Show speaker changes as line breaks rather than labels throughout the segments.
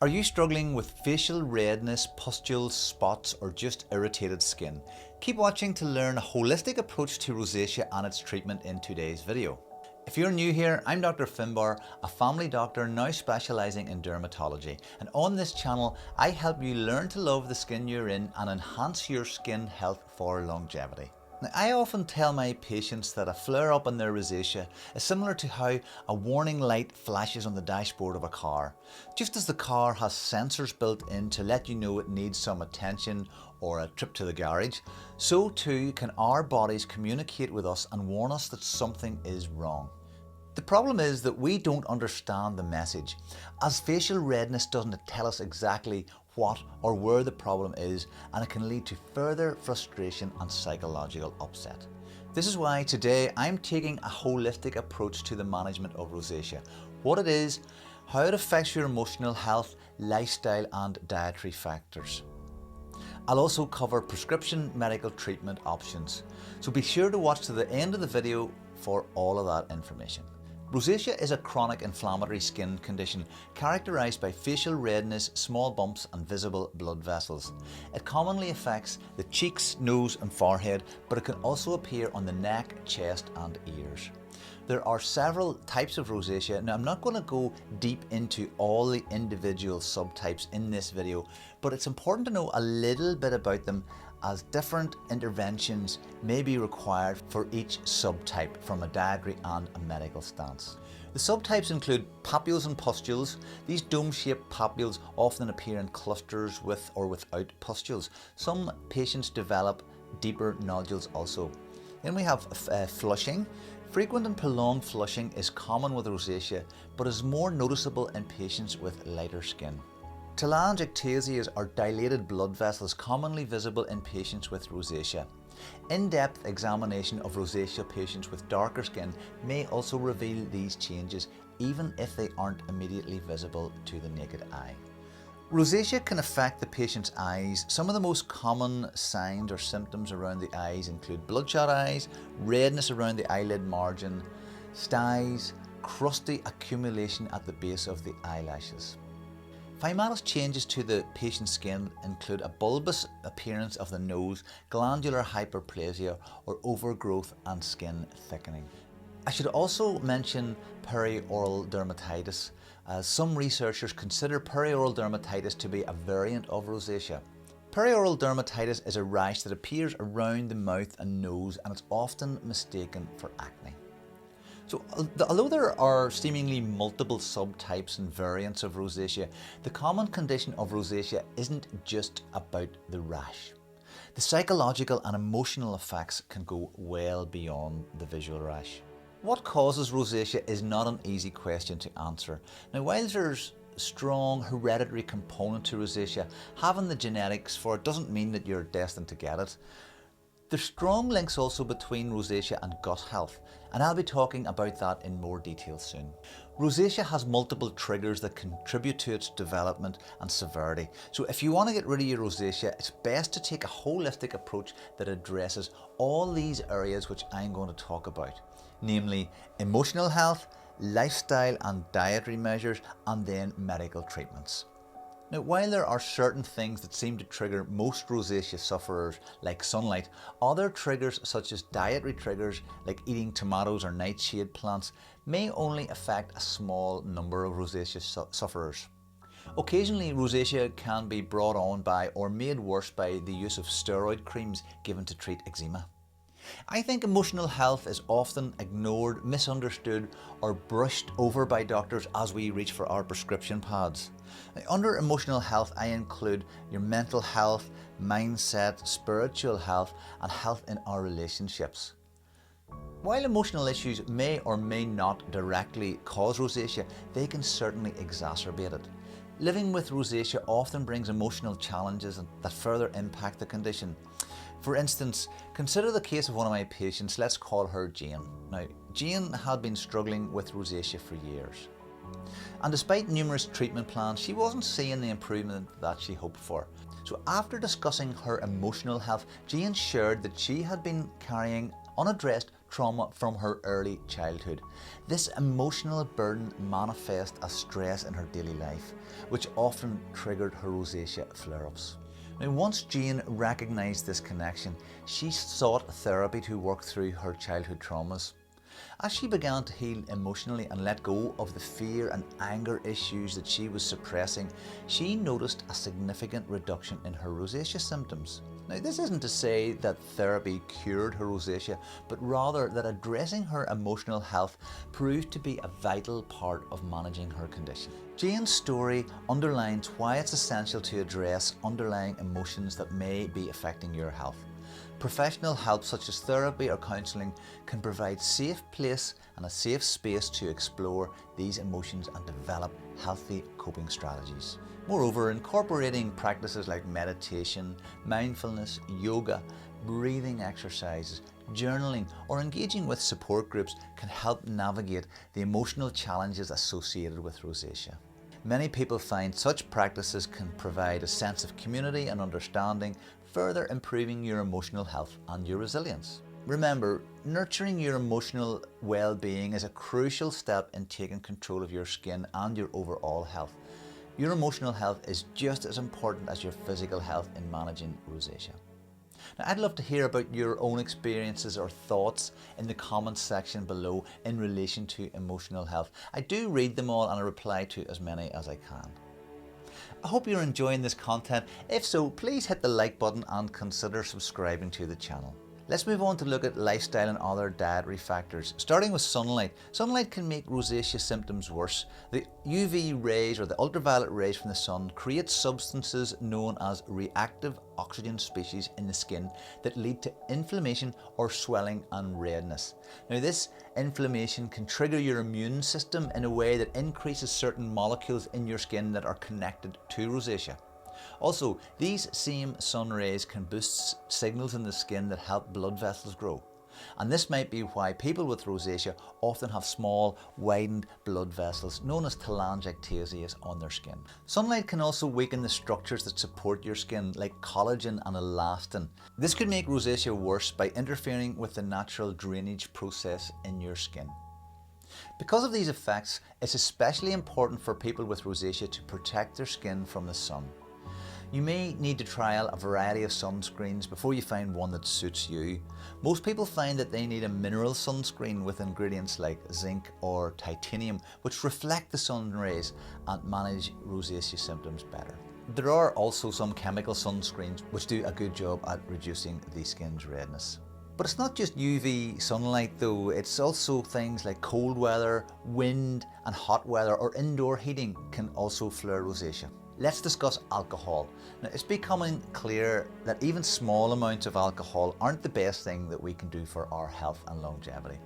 Are you struggling with facial redness, pustules, spots, or just irritated skin? Keep watching to learn a holistic approach to rosacea and its treatment in today's video. If you're new here, I'm Dr. Finbar, a family doctor now specialising in dermatology, and on this channel I help you learn to love the skin you're in and enhance your skin health for longevity. Now, I often tell my patients that a flare-up in their rosacea is similar to how a warning light flashes on the dashboard of a car. Just as the car has sensors built in to let you know it needs some attention or a trip to the garage, so too can our bodies communicate with us and warn us that something is wrong. The problem is that we don't understand the message, as facial redness doesn't tell us exactly what or where the problem is, and it can lead to further frustration and psychological upset. This is why today I'm taking a holistic approach to the management of rosacea. What it is, how it affects your emotional health, lifestyle and dietary factors. I'll also cover prescription medical treatment options, so be sure to watch to the end of the video for all of that information. Rosacea is a chronic inflammatory skin condition characterised by facial redness, small bumps and visible blood vessels. It commonly affects the cheeks, nose and forehead, but it can also appear on the neck, chest and ears. There are several types of rosacea. Now I'm not going to go deep into all the individual subtypes in this video, but it's important to know a little bit about them, as different interventions may be required for each subtype from a dietary and a medical stance. The subtypes include papules and pustules. These dome-shaped papules often appear in clusters with or without pustules. Some patients develop deeper nodules also. Then we have flushing. Frequent and prolonged flushing is common with rosacea, but is more noticeable in patients with lighter skin. Telangiectasias are dilated blood vessels commonly visible in patients with rosacea. In-depth examination of rosacea patients with darker skin may also reveal these changes, even if they aren't immediately visible to the naked eye. Rosacea can affect the patient's eyes. Some of the most common signs or symptoms around the eyes include bloodshot eyes, redness around the eyelid margin, styes, crusty accumulation at the base of the eyelashes. Phimotic changes to the patient's skin include a bulbous appearance of the nose, glandular hyperplasia or overgrowth and skin thickening. I should also mention perioral dermatitis, as some researchers consider perioral dermatitis to be a variant of rosacea. Perioral dermatitis is a rash that appears around the mouth and nose, and it's often mistaken for acne. So although there are seemingly multiple subtypes and variants of rosacea, the common condition of rosacea isn't just about the rash. The psychological and emotional effects can go well beyond the visual rash. What causes rosacea is not an easy question to answer. Now, while there's a strong hereditary component to rosacea, having the genetics for it doesn't mean that you're destined to get it. There's strong links also between rosacea and gut health, and I'll be talking about that in more detail soon. Rosacea has multiple triggers that contribute to its development and severity. So if you want to get rid of your rosacea, it's best to take a holistic approach that addresses all these areas which I'm going to talk about, namely emotional health, lifestyle and dietary measures, and then medical treatments. Now, while there are certain things that seem to trigger most rosacea sufferers, like sunlight, other triggers such as dietary triggers like eating tomatoes or nightshade plants may only affect a small number of rosacea sufferers. Occasionally, rosacea can be brought on by or made worse by the use of steroid creams given to treat eczema. I think emotional health is often ignored, misunderstood or brushed over by doctors as we reach for our prescription pads. Now, under emotional health I include your mental health, mindset, spiritual health and health in our relationships. While emotional issues may or may not directly cause rosacea, they can certainly exacerbate it. Living with rosacea often brings emotional challenges that further impact the condition. For instance, consider the case of one of my patients. Let's call her Jane. Now, Jane had been struggling with rosacea for years, and despite numerous treatment plans, she wasn't seeing the improvement that she hoped for. So after discussing her emotional health, Jane shared that she had been carrying unaddressed trauma from her early childhood. This emotional burden manifests as stress in her daily life, which often triggered her rosacea flare-ups. Now, once Jane recognised this connection, she sought therapy to work through her childhood traumas. As she began to heal emotionally and let go of the fear and anger issues that she was suppressing, she noticed a significant reduction in her rosacea symptoms. Now, this isn't to say that therapy cured her rosacea, but rather that addressing her emotional health proved to be a vital part of managing her condition. Jane's story underlines why it's essential to address underlying emotions that may be affecting your health. Professional help such as therapy or counselling can provide a safe place and a safe space to explore these emotions and develop healthy coping strategies. Moreover, incorporating practices like meditation, mindfulness, yoga, breathing exercises, journaling, or engaging with support groups can help navigate the emotional challenges associated with rosacea. Many people find such practices can provide a sense of community and understanding, further improving your emotional health and your resilience. Remember, nurturing your emotional well-being is a crucial step in taking control of your skin and your overall health. Your emotional health is just as important as your physical health in managing rosacea. Now, I'd love to hear about your own experiences or thoughts in the comments section below in relation to emotional health. I do read them all and I reply to as many as I can. I hope you're enjoying this content. If so, please hit the like button and consider subscribing to the channel. Let's move on to look at lifestyle and other dietary factors. Starting with sunlight. Sunlight can make rosacea symptoms worse. The UV rays or the ultraviolet rays from the sun create substances known as reactive oxygen species in the skin that lead to inflammation or swelling and redness. Now, this inflammation can trigger your immune system in a way that increases certain molecules in your skin that are connected to rosacea. Also, these same sun rays can boost signals in the skin that help blood vessels grow. And this might be why people with rosacea often have small, widened blood vessels known as telangiectasias on their skin. Sunlight can also weaken the structures that support your skin, like collagen and elastin. This could make rosacea worse by interfering with the natural drainage process in your skin. Because of these effects, it's especially important for people with rosacea to protect their skin from the sun. You may need to trial a variety of sunscreens before you find one that suits you. Most people find that they need a mineral sunscreen with ingredients like zinc or titanium, which reflect the sun rays and manage rosacea symptoms better. There are also some chemical sunscreens which do a good job at reducing the skin's redness. But it's not just UV sunlight though, it's also things like cold weather, wind and hot weather or indoor heating can also flare rosacea. Let's discuss alcohol. Now, it's becoming clear that even small amounts of alcohol aren't the best thing that we can do for our health and longevity.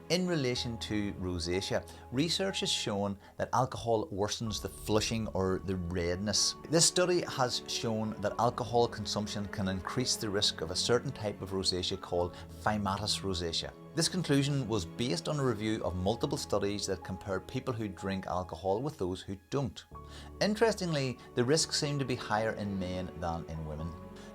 In relation to rosacea, research has shown that alcohol worsens the flushing or the redness. This study has shown that alcohol consumption can increase the risk of a certain type of rosacea called inflammatory rosacea. This conclusion was based on a review of multiple studies that compared people who drink alcohol with those who don't. Interestingly, the risks seem to be higher in men than in women.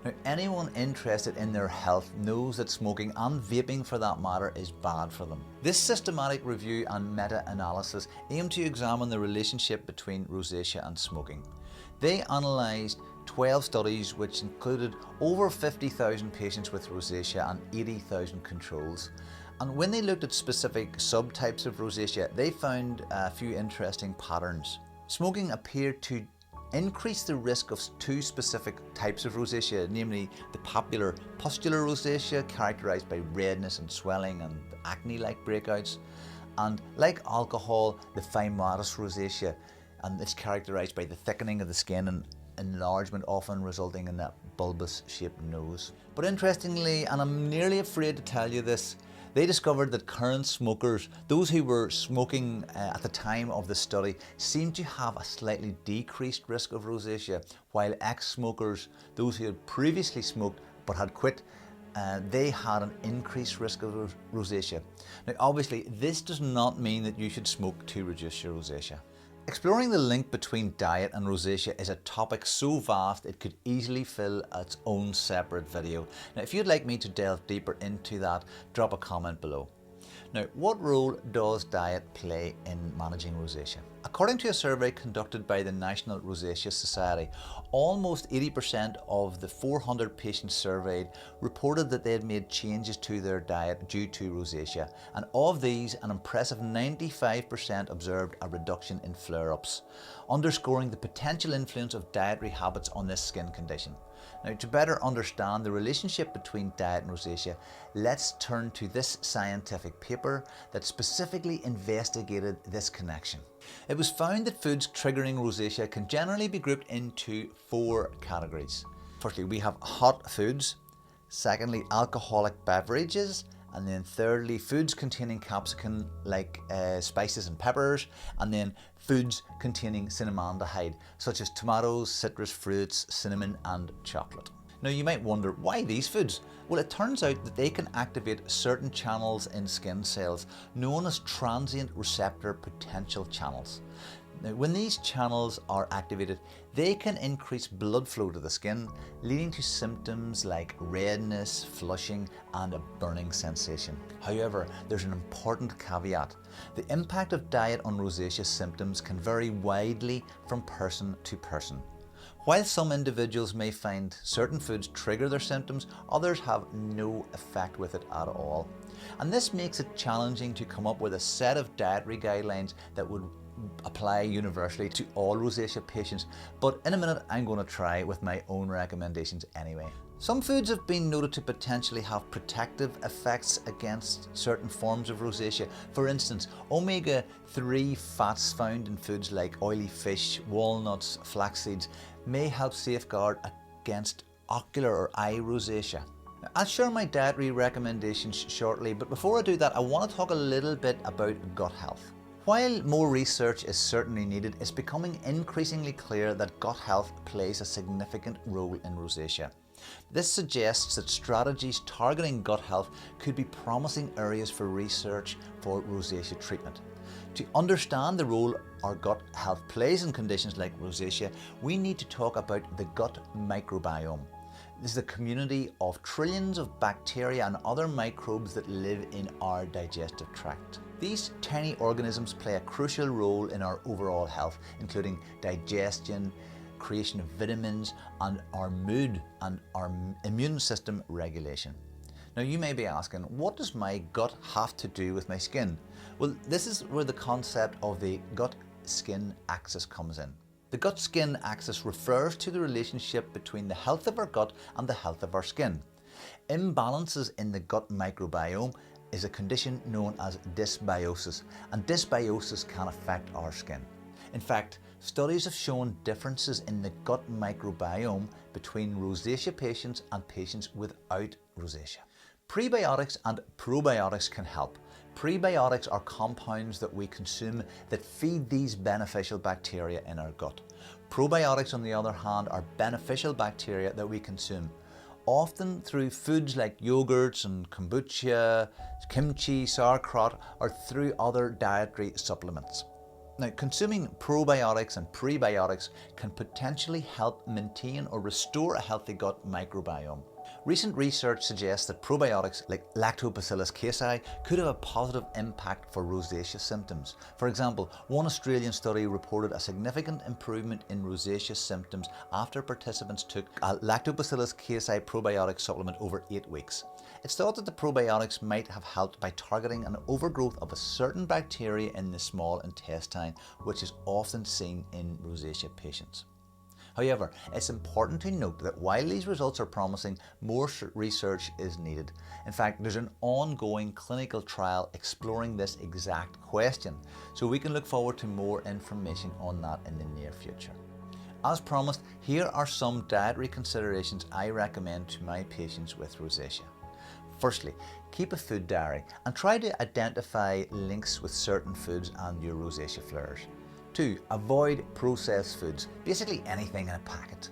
Now, anyone interested in their health knows that smoking and vaping for that matter is bad for them. This systematic review and meta-analysis aimed to examine the relationship between rosacea and smoking. They analysed 12 studies which included over 50,000 patients with rosacea and 80,000 controls. And when they looked at specific subtypes of rosacea, they found a few interesting patterns. Smoking appeared to increase the risk of two specific types of rosacea, namely the popular pustular rosacea characterized by redness and swelling and acne-like breakouts, and like alcohol, the inflammatory rosacea, and it's characterized by the thickening of the skin and enlargement, often resulting in that bulbous shaped nose. But interestingly, and I'm nearly afraid to tell you this, they discovered that current smokers, those who were smoking at the time of the study, seemed to have a slightly decreased risk of rosacea, while ex-smokers, those who had previously smoked but had quit, they had an increased risk of rosacea. Now obviously this does not mean that you should smoke to reduce your rosacea. Exploring the link between diet and rosacea is a topic so vast it could easily fill its own separate video. Now, if you'd like me to delve deeper into that, drop a comment below. Now, what role does diet play in managing rosacea? According to a survey conducted by the National Rosacea Society, almost 80% of the 400 patients surveyed reported that they had made changes to their diet due to rosacea, and of these, an impressive 95% observed a reduction in flare-ups, underscoring the potential influence of dietary habits on this skin condition. Now, to better understand the relationship between diet and rosacea, let's turn to this scientific paper that specifically investigated this connection. It was found that foods triggering rosacea can generally be grouped into 4 categories. Firstly, we have hot foods. Secondly, alcoholic beverages. And then thirdly, foods containing capsicum like spices and peppers, and then foods containing cinnamaldehyde such as tomatoes, citrus fruits, cinnamon and chocolate. Now you might wonder, why these foods? Well, it turns out that they can activate certain channels in skin cells known as transient receptor potential channels. Now, when these channels are activated, they can increase blood flow to the skin, leading to symptoms like redness, flushing, and a burning sensation. However, there's an important caveat. The impact of diet on rosacea symptoms can vary widely from person to person. While some individuals may find certain foods trigger their symptoms, others have no effect with it at all. And this makes it challenging to come up with a set of dietary guidelines that would apply universally to all rosacea patients, but in a minute I'm going to try with my own recommendations anyway. Some foods have been noted to potentially have effects against certain forms of rosacea. For instance, omega-3 fats found in foods like oily fish, walnuts, flax seeds may help safeguard against ocular or eye rosacea. I'll share my dietary recommendations shortly, but before I do that, I want to talk a little bit about gut health. While more research is certainly needed, it's becoming increasingly clear that gut health plays a significant role in rosacea. This suggests that strategies targeting gut health could be promising areas for research for rosacea treatment. To understand the role our gut health plays in conditions like rosacea, we need to talk about the gut microbiome. This is a community of trillions of bacteria and other microbes that live in our digestive tract. These tiny organisms play a crucial role in our overall health, including digestion, creation of vitamins, and our mood and our immune system regulation. Now you may be asking, what does my gut have to do with my skin? Well, this is where the concept of the gut-skin axis comes in. The gut-skin axis refers to the relationship between the health of our gut and the health of our skin. Imbalances in the gut microbiome is a condition known as dysbiosis, and dysbiosis can affect our skin. In fact, studies have shown differences in the gut microbiome between rosacea patients and patients without rosacea. Prebiotics and probiotics can help. Prebiotics are compounds that we consume that feed these beneficial bacteria in our gut. Probiotics, on the other hand, are beneficial bacteria that we consume, often through foods like yogurts and kombucha, kimchi, sauerkraut, or through other dietary supplements. Now, consuming probiotics and prebiotics can potentially help maintain or restore a healthy gut microbiome. Recent research suggests that probiotics like Lactobacillus casei could have a positive impact for rosacea symptoms. For example, one Australian study reported a significant improvement in rosacea symptoms after participants took a Lactobacillus casei probiotic supplement over 8 weeks. It's thought that the probiotics might have helped by targeting an overgrowth of a certain bacteria in the small intestine, which is often seen in rosacea patients. However, it's important to note that while these results are promising, more research is needed. In fact, there's an ongoing clinical trial exploring this exact question, so we can look forward to more information on that in the near future. As promised, here are some dietary considerations I recommend to my patients with rosacea. Firstly, keep a food diary and try to identify links with certain foods and your rosacea flares. 2. Avoid processed foods, basically anything in a packet.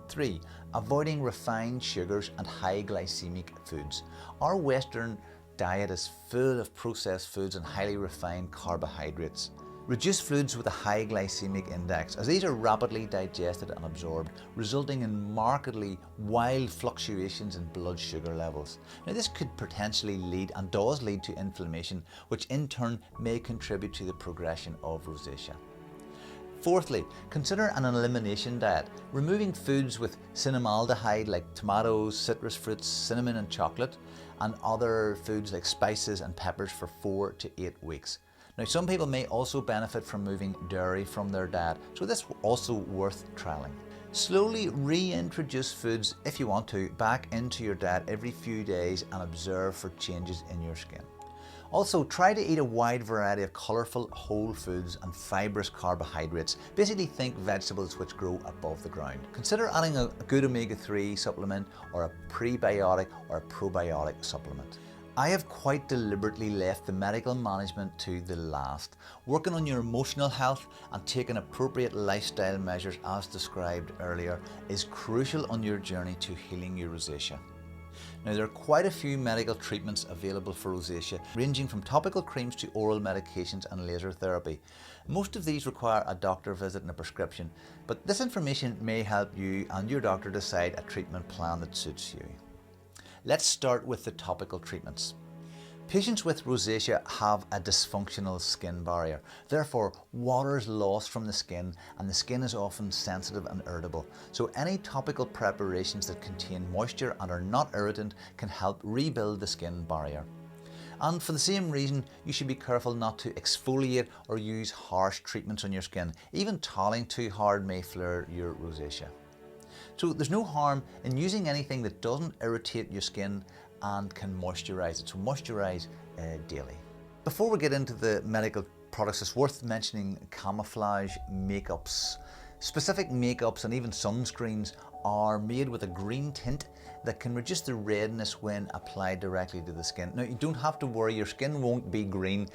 3. Avoiding refined sugars and high glycemic foods. Our Western diet is full of processed foods and highly refined carbohydrates. Reduce fluids with a high glycemic index, as these are rapidly digested and absorbed, resulting in markedly wild fluctuations in blood sugar levels. Now this could potentially lead, and does lead, to inflammation, which in turn may contribute to the progression of rosacea. Fourthly, consider an elimination diet, removing foods with cinnamaldehyde like tomatoes, citrus fruits, cinnamon and chocolate, and other foods like spices and peppers for 4 to 8 weeks. Now some people may also benefit from removing dairy from their diet, so this is also worth trialling. Slowly reintroduce foods, if you want to, back into your diet every few days and observe for changes in your skin. Also, try to eat a wide variety of colourful whole foods and fibrous carbohydrates. Basically think vegetables which grow above the ground. Consider adding a good omega-3 supplement, or a prebiotic or a probiotic supplement. I have quite deliberately left the medical management to the last. Working on your emotional health and taking appropriate lifestyle measures as described earlier is crucial on your journey to healing your rosacea. Now there are quite a few medical treatments available for rosacea, ranging from topical creams to oral medications and laser therapy. Most of these require a doctor visit and a prescription, but this information may help you and your doctor decide a treatment plan that suits you. Let's start with the topical treatments. Patients with rosacea have a dysfunctional skin barrier. Therefore, water is lost from the skin and the skin is often sensitive and irritable. So any topical preparations that contain moisture and are not irritant can help rebuild the skin barrier. And for the same reason, you should be careful not to exfoliate or use harsh treatments on your skin. Even toweling too hard may flare your rosacea. So there's no harm in using anything that doesn't irritate your skin and can moisturise it. So moisturise daily. Before we get into the medical products, it's worth mentioning camouflage makeups. Specific makeups and even sunscreens are made with a green tint that can reduce the redness when applied directly to the skin. Now you don't have to worry, your skin won't be green.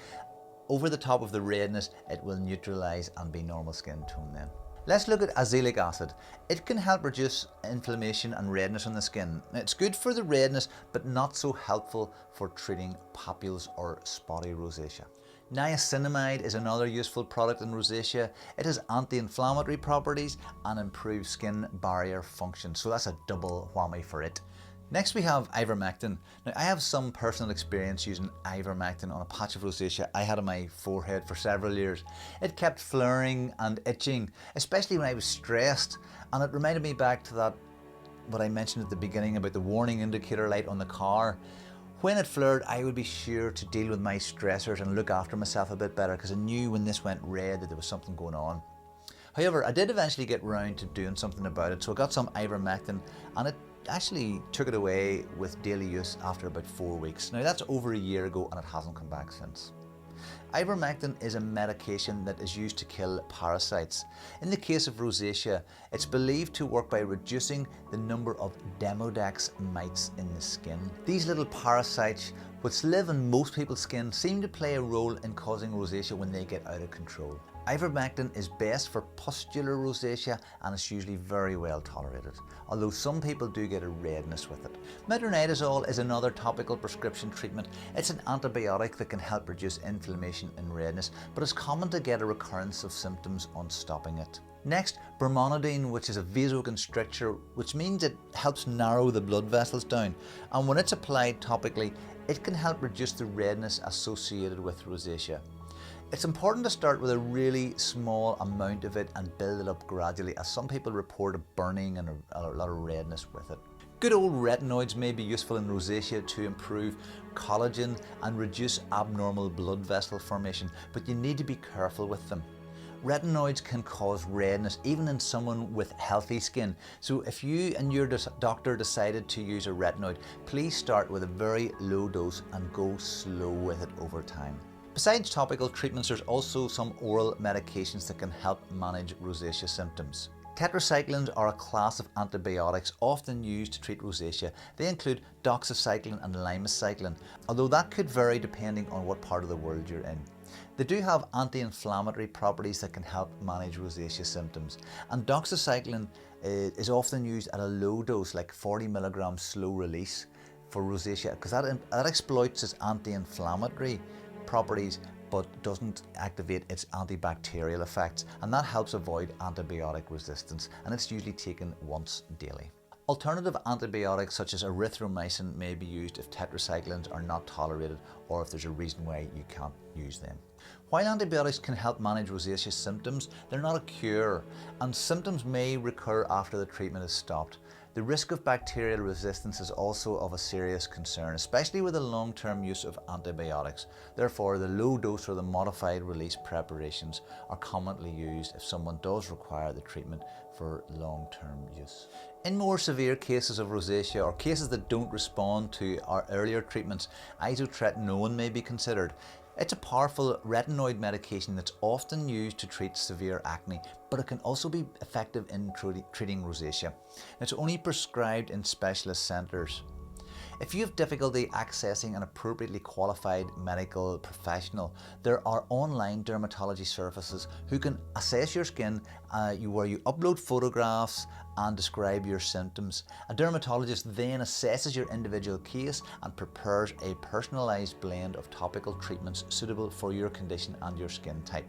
Over the top of the redness, it will neutralise and be normal skin tone then. Let's look at azelaic acid. It can help reduce inflammation and redness on the skin. It's good for the redness, but not so helpful for treating papules or spotty rosacea. Niacinamide is another useful product in rosacea. It has anti-inflammatory properties and improves skin barrier function, so that's a double whammy for it. Next we have ivermectin. Now I have some personal experience using ivermectin on a patch of rosacea I had on my forehead for several years. It kept flaring and itching, especially when I was stressed, and it reminded me back to that, what I mentioned at the beginning about the warning indicator light on the car. When it flared, I would be sure to deal with my stressors and look after myself a bit better, because I knew when this went red that there was something going on. However, I did eventually get round to doing something about it, so I got some ivermectin and it actually took it away with daily use after about 4 weeks. Now that's over a year ago and it hasn't come back since. Ivermectin is a medication that is used to kill parasites. In the case of rosacea, it's believed to work by reducing the number of Demodex mites in the skin. These little parasites, which live in most people's skin, seem to play a role in causing rosacea when they get out of control. Ivermectin is best for pustular rosacea and it's usually very well tolerated, although some people do get a redness with it. Metronidazole is another topical prescription treatment. It's an antibiotic that can help reduce inflammation and redness, but it's common to get a recurrence of symptoms on stopping it. Next, brimonidine, which is a vasoconstrictor, which means it helps narrow the blood vessels down, and when it's applied topically, it can help reduce the redness associated with rosacea. It's important to start with a really small amount of it and build it up gradually, as some people report a burning and a lot of redness with it. Good old retinoids may be useful in rosacea to improve collagen and reduce abnormal blood vessel formation, but you need to be careful with them. Retinoids can cause redness even in someone with healthy skin, so if you and your doctor decided to use a retinoid, please start with a very low dose and go slow with it over time. Besides topical treatments, there's also some oral medications that can help manage rosacea symptoms. Tetracyclines are a class of antibiotics often used to treat rosacea. They include doxycycline and limicycline, although that could vary depending on what part of the world you're in. They do have anti-inflammatory properties that can help manage rosacea symptoms, and doxycycline is often used at a low dose, like 40 milligrams slow release for rosacea, because that exploits its anti-inflammatory properties but doesn't activate its antibacterial effects, and that helps avoid antibiotic resistance, and it's usually taken once daily. Alternative antibiotics such as erythromycin may be used if tetracyclines are not tolerated or if there's a reason why you can't use them. While antibiotics can help manage rosacea symptoms, they're not a cure, and symptoms may recur after the treatment is stopped. The risk of bacterial resistance is also of a serious concern, especially with the long-term use of antibiotics. Therefore, the low dose or the modified release preparations are commonly used if someone does require the treatment for long-term use. In more severe cases of rosacea or cases that don't respond to our earlier treatments, isotretinoin may be considered. It's a powerful retinoid medication that's often used to treat severe acne, but it can also be effective in treating rosacea. It's only prescribed in specialist centres. If you have difficulty accessing an appropriately qualified medical professional, there are online dermatology services who can assess your skin where you upload photographs and describe your symptoms. A dermatologist then assesses your individual case and prepares a personalised blend of topical treatments suitable for your condition and your skin type.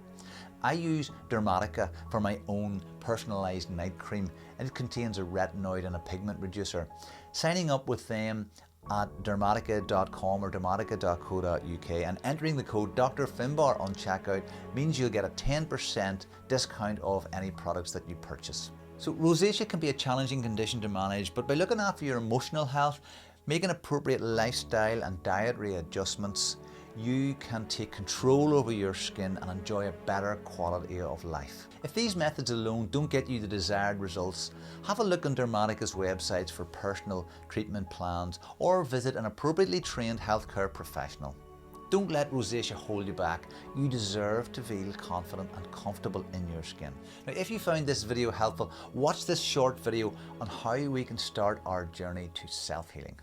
I use Dermatica for my own personalised night cream, and it contains a retinoid and a pigment reducer. Signing up with them at dermatica.com or dermatica.co.uk and entering the code Dr. Finbar on checkout means you'll get a 10% discount off any products that you purchase. So rosacea can be a challenging condition to manage, but by looking after your emotional health, making appropriate lifestyle and dietary adjustments, you can take control over your skin and enjoy a better quality of life. If these methods alone don't get you the desired results, have a look on Dermatica's websites for personal treatment plans or visit an appropriately trained healthcare professional. Don't let rosacea hold you back. You deserve to feel confident and comfortable in your skin. Now, if you found this video helpful, watch this short video on how we can start our journey to self-healing.